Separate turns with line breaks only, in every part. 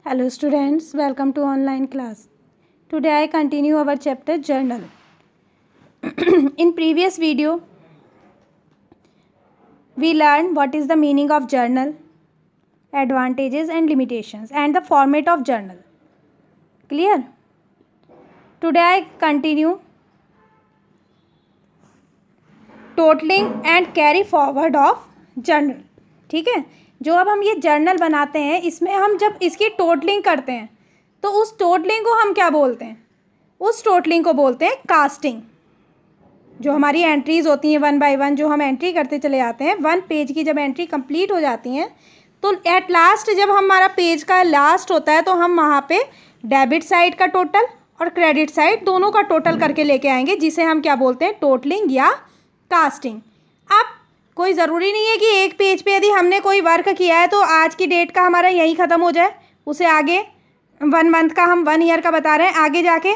Hello students, welcome to online class. Today I continue our chapter journal. In previous video, we learned what is the meaning of journal, advantages and limitations, and the format of journal. Clear? Today I continue totaling and carry forward of journal. ठीक है, जो अब हम ये journal बनाते हैं इसमें हम जब इसकी टोटलिंग करते हैं तो उस टोटलिंग को हम क्या बोलते हैं? उस टोटलिंग को बोलते हैं कास्टिंग. जो हमारी एंट्रीज होती हैं वन बाय वन, जो हम एंट्री करते चले जाते हैं, वन पेज की जब एंट्री कंप्लीट हो जाती हैं तो एट लास्ट जब हमारा पेज का लास्ट होता है तो हम वहाँ पे डेबिट साइड का टोटल और क्रेडिट साइड दोनों का टोटल करके लेके आएंगे, जिसे हम क्या बोलते हैं? टोटलिंग या कास्टिंग. अब कोई ज़रूरी नहीं है कि एक पेज पे यदि हमने कोई वर्क किया है तो आज की डेट का हमारा यहीं ख़त्म हो जाए, उसे आगे 1 मंथ का हम 1 ईयर का बता रहे हैं, आगे जाके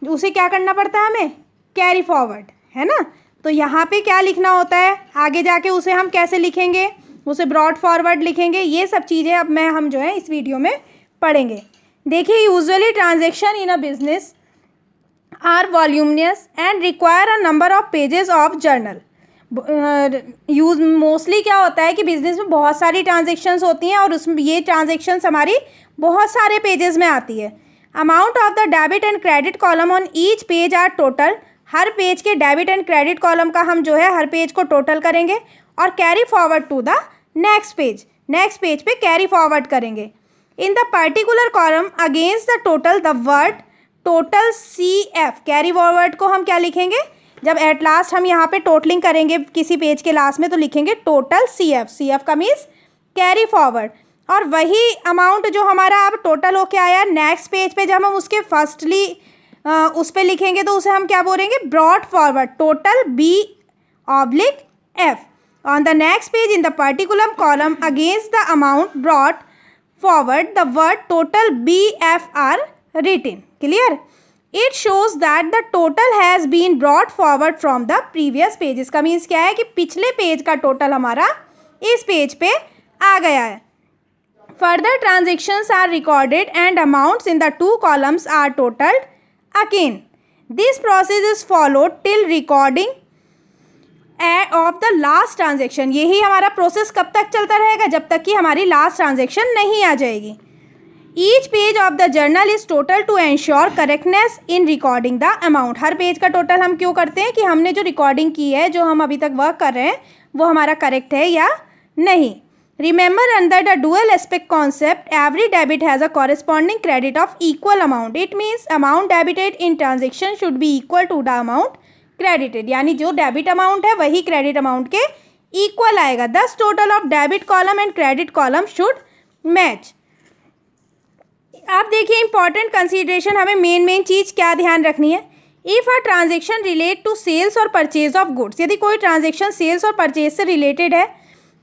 उसे क्या करना पड़ता है? हमें कैरी फॉरवर्ड, है ना. तो यहाँ पे क्या लिखना होता है, आगे जाके उसे हम कैसे लिखेंगे, उसे ब्रॉड फॉरवर्ड लिखेंगे. ये सब चीज़ें अब हम जो है इस वीडियो में पढ़ेंगे. देखिए, usually transaction in a business are voluminous and require a number of pages of journal. Mostly क्या होता है कि बिजनेस में बहुत सारी ट्रांजेक्शन्स होती हैं और उसमें ये ट्रांजेक्शन्स हमारी बहुत सारे पेजेस में आती है. Amount of the debit and credit column on each page are total. हर पेज के डेबिट एंड क्रेडिट कॉलम का हम जो है हर पेज को टोटल करेंगे और carry forward to the next page पे कैरी फॉरवर्ड करेंगे. In the particular column against the total the word total CF. Carry forward को हम क्या लिखेंगे? जब एट लास्ट हम यहाँ पे टोटलिंग करेंगे किसी पेज के लास्ट में तो लिखेंगे टोटल CF का मीन्स कैरी फॉरवर्ड. और वही अमाउंट जो हमारा अब टोटल होके आया नेक्स्ट पेज पे जब हम उसके फर्स्टली उस पर लिखेंगे तो उसे हम क्या बोलेंगे? Brought forward total B/F. On the next page in the particular column against the amount brought forward the word total BF are written. Clear? It shows that the total has been brought forward from the previous page. इसका means क्या है कि पिछले page का total हमारा इस page पे आ गया है. Further transactions are recorded and amounts in the 2 columns are totaled again. This process is followed till recording of the last transaction. यही हमारा प्रोसेस कब तक चलता रहेगा? जब तक कि हमारी लास्ट ट्रांजेक्शन नहीं आ जाएगी. Each page of the journal is total to ensure correctness in recording the amount. Her page का टोटल हम क्यों करते हैं कि हमने जो रिकॉर्डिंग की है, जो हम अभी तक वर्क कर रहे हैं वो हमारा करेक्ट है या नहीं. Remember, under the dual aspect concept, every debit has a corresponding credit of equal amount. It means amount debited in transaction should be equal to the amount credited. यानी जो डेबिट अमाउंट है वही credit amount के equal आएगा. Thus total of debit column and credit column should match. आप देखिए, important consideration, हमें main चीज़ क्या ध्यान रखनी है. If a transaction relate to sales और परचेज ऑफ गुड्स. यदि कोई ट्रांजेक्शन सेल्स और परचेज से रिलेटेड है,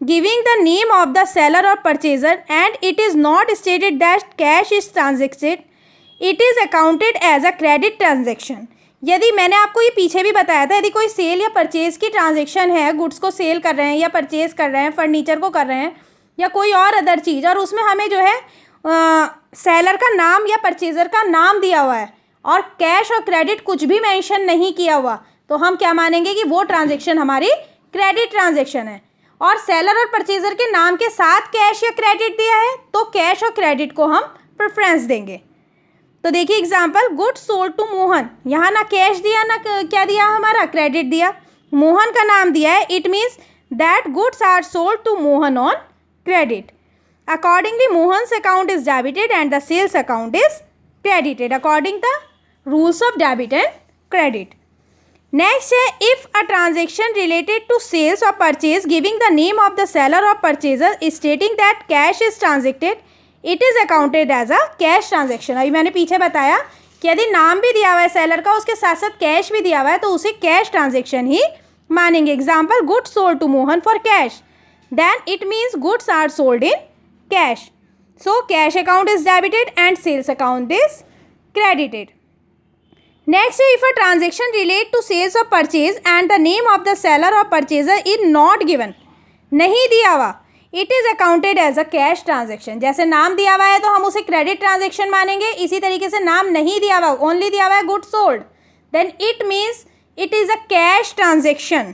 giving the name of the seller और purchaser and it is not stated that cash is transacted, it is accounted as a credit transaction. यदि मैंने आपको ये पीछे भी बताया था, यदि कोई सेल या परचेज की ट्रांजेक्शन है, गुड्स को सेल कर रहे हैं या परचेज कर रहे हैं, फर्नीचर को कर रहे हैं या कोई और अदर चीज़, और उसमें हमें जो है सेलर का नाम या परचेज़र का नाम दिया हुआ है और कैश और क्रेडिट कुछ भी मेंशन नहीं किया हुआ, तो हम क्या मानेंगे कि वो ट्रांजैक्शन हमारी क्रेडिट ट्रांजैक्शन है. और सेलर और परचेज़र के नाम के साथ कैश या क्रेडिट दिया है तो कैश और क्रेडिट को हम प्रेफरेंस देंगे. तो देखिए example, goods sold to Mohan. यहाँ ना कैश दिया ना क्या दिया, हमारा क्रेडिट दिया, मोहन का नाम दिया है. It means that goods are sold to Mohan on credit. Accordingly, Mohan's account is debited and the sales account is credited according to the rules of debit and credit. Next है, if a transaction related to sales or purchase giving the name of the seller or purchaser stating that cash is transacted, it is accounted as a cash transaction. अभी मैंने पीछे बताया कि यदि नाम भी दिया हुआ है सेलर का, उसके साथ साथ कैश भी दिया हुआ है तो उसे कैश ट्रांजेक्शन ही मानेंगे. Example, goods sold to Mohan for cash, then it means goods are sold in cash. So cash account is debited and sales account is credited. Next, if a transaction relate to sales or purchase and the name of the seller or purchaser is not given, नहीं दिया हुआ, it is accounted as a cash transaction. जैसे नाम दिया हुआ है तो हम उसे क्रेडिट ट्रांजेक्शन मानेंगे, इसी तरीके से नाम नहीं दिया हुआ, ओनली दिया हुआ है good sold, then it means it is a cash transaction.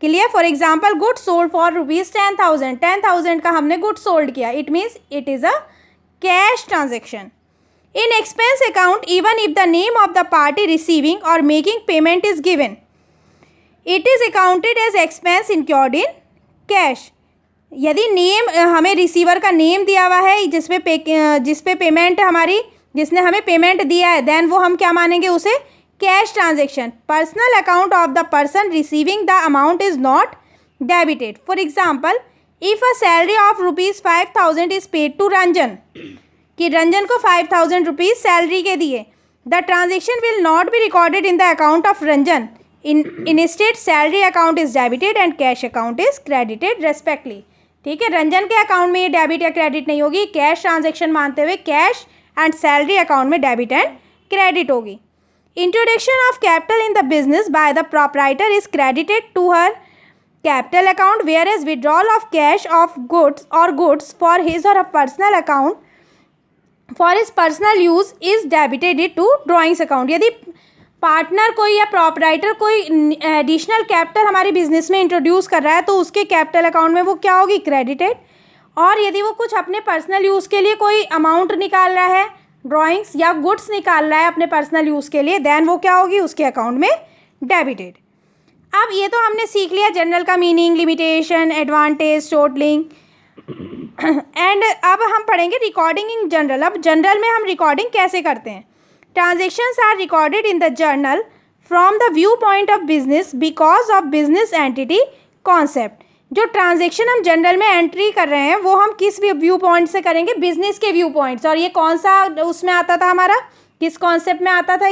Clear? For example good sold for ₹10,000, 10,000 का हमने गुड सोल्ड किया, it means it is a cash transaction. In expense account even if the name of the party receiving और making payment is given, it is accounted as expense incurred in cash. यदि name हमें receiver का name दिया हुआ है जिस पे payment हमारी, जिसने हमें पेमेंट दिया है, देन वो हम क्या मानेंगे उसे cash transaction. Personal account of the person receiving the amount is not debited. For example if a salary of ₹5,000 is paid to Ranjan, कि रंजन को 5,000 रुपीज़ सैलरी के दिए, the transaction will not be recorded in the account of Ranjan, instead salary account is debited and cash account is credited respectively. ठीक है, रंजन के account में ये debit या क्रेडिट नहीं होगी, कैश ट्रांजेक्शन मानते हुए कैश एंड सैलरी अकाउंट में डेबिट एंड क्रेडिट होगी। Introduction of capital in the business by the proprietor is credited to her capital account, where is withdrawal of cash of goods और goods for his और personal account for his personal use is debited to drawings account. यदि partner कोई या proprietor कोई additional capital हमारे business में introduce कर रहा है तो उसके कैपिटल अकाउंट में वो क्या होगी, क्रेडिटेड। और यदि वो कुछ अपने पर्सनल यूज़ के लिए कोई अमाउंट निकाल रहा है, ड्राइंग्स या गुड्स निकाल रहा है अपने पर्सनल यूज़ के लिए, देन वो क्या होगी, उसके अकाउंट में डेबिटेड। अब ये तो हमने सीख लिया जनरल का meaning, limitation, advantage, totalling, and अब हम पढ़ेंगे रिकॉर्डिंग इन जनरल। अब जनरल में हम रिकॉर्डिंग कैसे करते हैं। Transactions are recorded in the journal from the viewpoint of business because of business entity concept। जो ट्रांजेक्शन हम जनरल में एंट्री कर रहे हैं वो हम किस व्यू पॉइंट से करेंगे, बिजनेस के व्यू पॉइंट्स। और ये कौन सा उसमें आता था हमारा, किस कॉन्सेप्ट में आता था,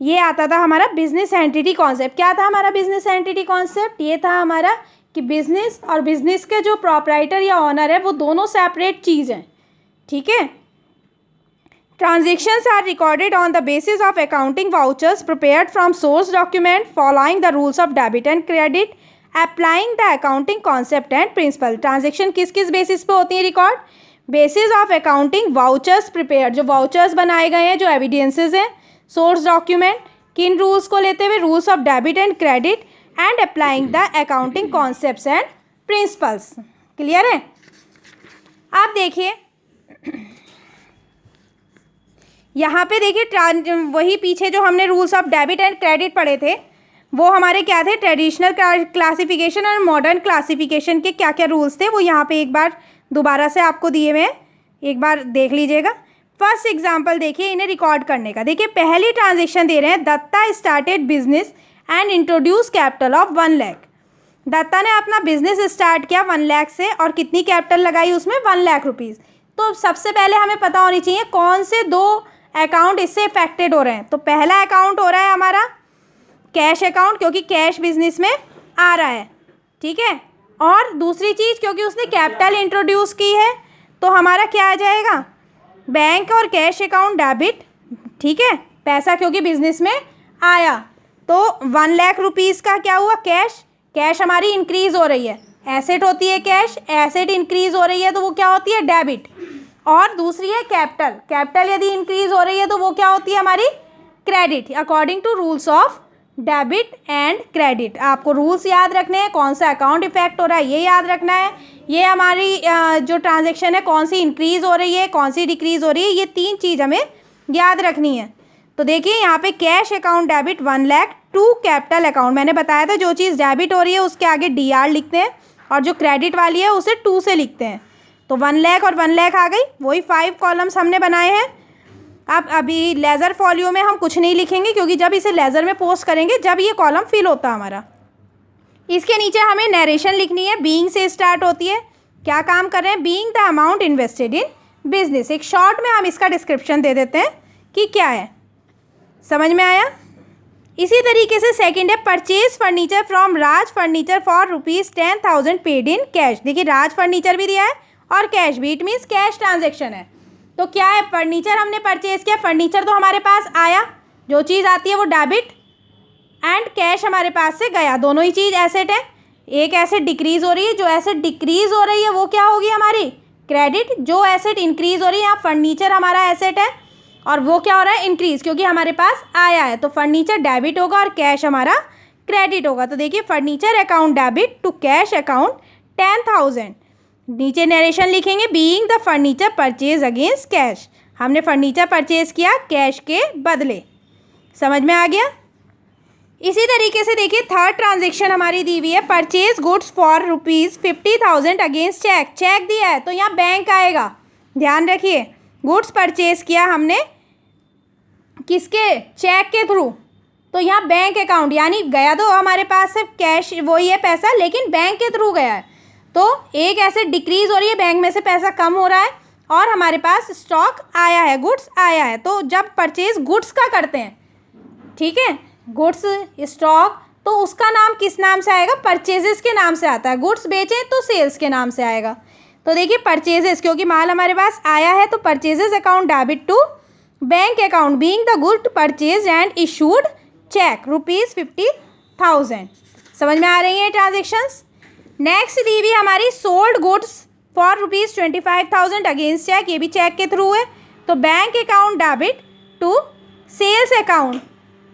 ये आता था हमारा बिजनेस एंटिटी कॉन्सेप्ट। क्या था हमारा बिजनेस एंटिटी कॉन्सेप्ट? ये था हमारा कि बिजनेस और बिजनेस के जो प्रॉपराइटर या ऑनर है वो दोनों सेपरेट चीज़ हैं। ठीक है। Transactions are recorded on the basis of accounting vouchers prepared from source document following the rules of debit and credit, applying the accounting concept and principle। Transaction किस किस बेसिस पे होती है record? Basis of accounting vouchers prepared, जो vouchers बनाए गए हैं, जो एविडेंसेस हैं, सोर्स डॉक्यूमेंट, किन रूल्स को लेते हुए, rules of debit and credit, and applying the accounting concepts and principles. Clear है? आप देखिए यहाँ पे देखिए, वही पीछे जो हमने rules of debit and credit पढ़े थे वो हमारे क्या थे, ट्रेडिशनल क्लासिफिकेशन और मॉडर्न क्लासिफिकेशन के क्या क्या रूल्स थे वो यहाँ पे एक बार दोबारा से आपको दिए हुए हैं, एक बार देख लीजिएगा। फर्स्ट एग्जांपल देखिए इन्हें रिकॉर्ड करने का। देखिए पहली ट्रांजेक्शन दे रहे हैं, Datta started business and introduce capital of 1 lakh. Datta ने अपना बिजनेस स्टार्ट किया 1 लाख से और कितनी कैपिटल लगाई उसमें, 1 लाख रुपीज़। तो सबसे पहले हमें पता होनी चाहिए कौन से दो अकाउंट इससे इफेक्टेड हो रहे हैं। तो पहला अकाउंट हो रहा है हमारा कैश अकाउंट, क्योंकि कैश बिजनेस में आ रहा है। ठीक है। और दूसरी चीज़, क्योंकि उसने कैपिटल इंट्रोड्यूस की है तो हमारा क्या आ जाएगा, बैंक और कैश अकाउंट डेबिट। ठीक है। पैसा क्योंकि बिजनेस में आया तो 1 लाख रुपीज़ का क्या हुआ, कैश हमारी इंक्रीज़ हो रही है, एसेट होती है कैश, एसेट इंक्रीज़ हो रही है तो वो क्या होती है, डेबिट। और दूसरी है कैपिटल यदि इंक्रीज़ हो रही है तो वो क्या होती है हमारी, credit, according to rules of debit and credit. आपको रूल्स याद रखने हैं, कौन सा अकाउंट इफेक्ट हो रहा है ये याद रखना है, ये हमारी जो ट्रांजैक्शन है कौन सी इंक्रीज़ हो रही है, कौन सी डिक्रीज़ हो रही है, ये 3 चीज़ हमें याद रखनी है। तो देखिए यहाँ पे cash account debit 1 lakh to capital account, मैंने बताया था जो चीज़ डेबिट हो रही है उसके आगे DR लिखते हैं और जो क्रेडिट वाली है उसे 2 से लिखते हैं। तो 1 लाख और 1 लाख आ गई, वही 5 कॉलम्स हमने बनाए हैं। अब अभी लेज़र फॉलियो में हम कुछ नहीं लिखेंगे क्योंकि जब इसे लेज़र में पोस्ट करेंगे जब ये कॉलम फिल होता है हमारा। इसके नीचे हमें नरेशन लिखनी है, बीइंग से स्टार्ट होती है। क्या काम कर रहे हैं, being the amount invested in business. एक शॉर्ट में हम इसका डिस्क्रिप्शन दे देते हैं कि क्या है, समझ में आया। इसी तरीके से सेकंड है, purchase furniture from Raj furniture for ₹10,000 paid in cash. देखिए राज फर्नीचर भी दिया है और कैश भी, इट मीन्स कैश ट्रांजेक्शन है। तो क्या है, फर्नीचर हमने परचेज किया, फर्नीचर तो हमारे पास आया, जो चीज़ आती है वो डेबिट, एंड कैश हमारे पास से गया, दोनों ही चीज़ एसेट है। एक एसेट डिक्रीज हो रही है, जो एसेट डिक्रीज हो रही है वो क्या होगी हमारी क्रेडिट, जो एसेट इंक्रीज हो रही है, यहाँ फर्नीचर हमारा एसेट है और वो क्या हो रहा है इंक्रीज, क्योंकि हमारे पास आया है, तो फर्नीचर डेबिट होगा और कैश हमारा क्रेडिट होगा। तो देखिए furniture account debit to cash account 10,000। नीचे नरेशन लिखेंगे, being the furniture purchase against cash, हमने फर्नीचर परचेज किया कैश के बदले। समझ में आ गया। इसी तरीके से देखिए थर्ड ट्रांजेक्शन हमारी दी हुई है, purchase goods for ₹50,000 against cheque. Cheque दिया है तो यहाँ बैंक आएगा, ध्यान रखिए। गुड्स परचेज किया हमने किसके, चेक के थ्रू, तो यहाँ बैंक अकाउंट, यानी गया तो हमारे पास से कैश वही है पैसा, लेकिन बैंक के थ्रू गया है। तो एक एसेट डिक्रीज हो रही है, बैंक में से पैसा कम हो रहा है और हमारे पास स्टॉक आया है, गुड्स आया है। तो जब परचेज गुड्स का करते हैं, ठीक है, गुड्स स्टॉक, तो उसका नाम किस नाम से आएगा, परचेजेस के नाम से आता है। गुड्स बेचें तो सेल्स के नाम से आएगा। तो देखिए परचेजेस, क्योंकि माल हमारे पास आया है, तो purchases account debit to bank account being the good purchase and issued cheque ₹50,000। समझ में आ रही है ट्रांजेक्शंस। नेक्स्ट दी हुई हमारी sold goods for ₹25,000 against cheque, ये भी चेक के थ्रू है। तो bank account debit to sales account,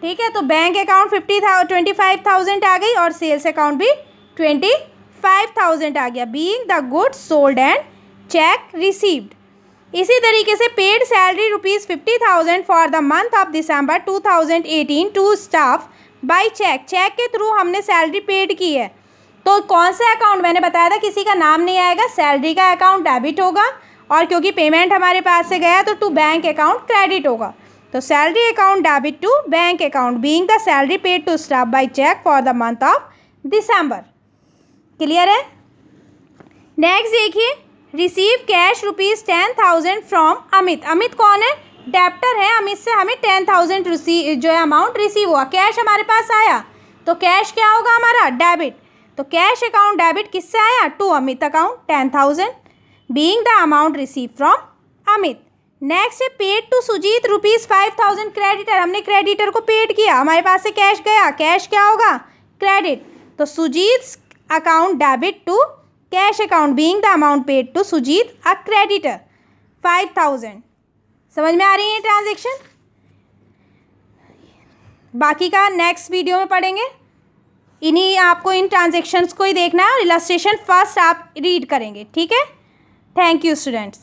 ठीक है, तो बैंक अकाउंट 25,000 आ गई और सेल्स अकाउंट भी 25,000 आ गया, being the goods sold and cheque received. इसी तरीके से paid salary ₹50,000 for the month of December 2018 to staff by cheque. Cheque के थ्रू हमने सैलरी पेड की है, तो कौन सा अकाउंट, मैंने बताया था किसी का नाम नहीं आएगा, सैलरी का अकाउंट डेबिट होगा और क्योंकि पेमेंट हमारे पास से गया तो टू बैंक अकाउंट क्रेडिट होगा। तो salary account debit to bank account being the salary paid to staff by cheque for the month of December. Clear है। नेक्स्ट देखिए, receive cash ₹10,000 from Amit. Amit कौन है, डेप्टर है, अमित से हमें 10,000 जो है अमाउंट रिसीव हुआ, कैश हमारे पास आया, तो कैश क्या होगा हमारा डेबिट। तो कैश अकाउंट डेबिट किससे आया, to Amit account 10,000 being the amount receive from Amit. Next है पेड टू सुजीत ₹5,000 क्रेडिटर, हमने क्रेडिटर को पेड किया, हमारे पास से कैश गया, कैश क्या होगा क्रेडिट। तो Sujit account debit to cash account being the amount paid to Sujit a creditor 5,000। समझ में आ रही है ट्रांजेक्शन। बाकी का नेक्स्ट वीडियो में पढ़ेंगे। इन्हीं आपको इन ट्रांजेक्शन्स को ही देखना है और इलस्ट्रेशन फर्स्ट आप रीड करेंगे, ठीक है। Thank you students.